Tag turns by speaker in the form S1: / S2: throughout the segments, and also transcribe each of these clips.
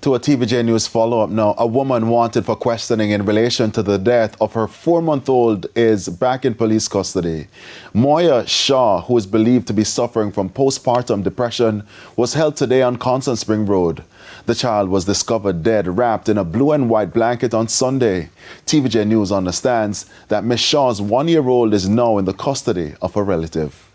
S1: To a TVJ News follow-up now. A woman wanted for questioning in relation to the death of her 4-month-old is back in police custody. Moya Shaw, who is believed to be suffering from postpartum depression, was held today on Constant Spring Road. The child was discovered dead, wrapped in a blue and white blanket on Sunday. TVJ News understands that Ms. Shaw's 1-year-old is now in the custody of a relative.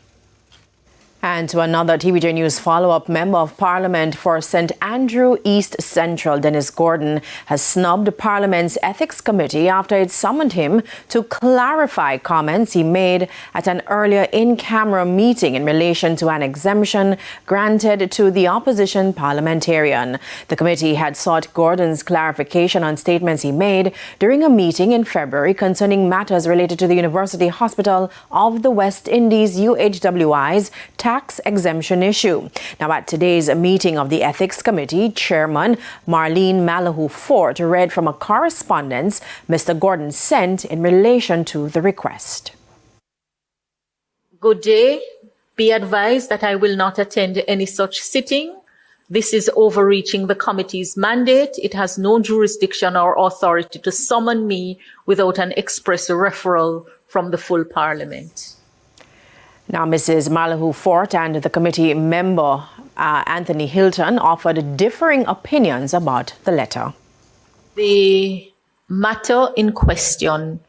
S2: And to another TVJ News follow-up, Member of Parliament for St. Andrew East Central, Dennis Gordon, has snubbed Parliament's Ethics Committee after it summoned him to clarify comments he made at an earlier in-camera meeting in relation to an exemption granted to the opposition parliamentarian. The committee had sought Gordon's clarification on statements he made during a meeting in February concerning matters related to the University Hospital of the West Indies UHWI's tax exemption issue. Now, at today's meeting of the Ethics Committee, Chairman Marlene Malahoo Fort read from a correspondence Mr. Gordon sent in relation to the request.
S3: Good day. Be advised that I will not attend any such sitting. This is overreaching the committee's mandate. It has no jurisdiction or authority to summon me without an express referral from the full Parliament.
S2: Now, Mrs. Malahoo Fort and the committee member Anthony Hilton offered differing opinions about the letter.
S3: The matter in question,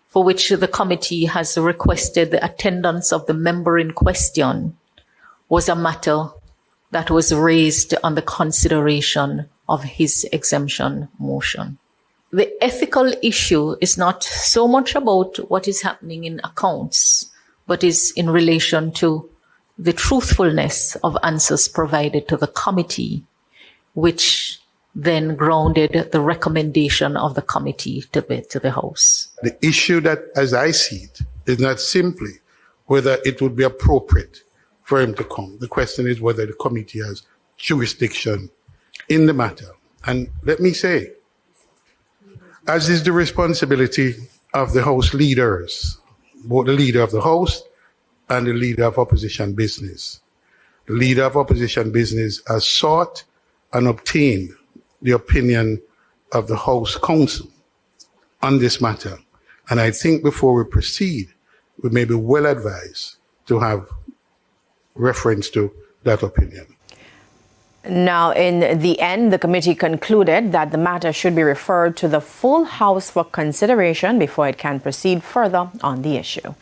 S3: for which the committee has requested the attendance of the member in question, was a matter that was raised on the consideration of his exemption motion. The ethical issue is not so much about what is happening in accounts, but is in relation to the truthfulness of answers provided to the committee, which then grounded the recommendation of the committee to the House.
S4: The issue that, as I see it, is not simply whether it would be appropriate for him to come. The question is whether the committee has jurisdiction in the matter. And let me say, as is the responsibility of the House leaders, both the leader of the House and the leader of opposition business. The leader of opposition business has sought and obtained the opinion of the House Counsel on this matter. And I think before we proceed, we may be well advised to have reference to that opinion.
S2: Now, in the end, the committee concluded that the matter should be referred to the full House for consideration before it can proceed further on the issue.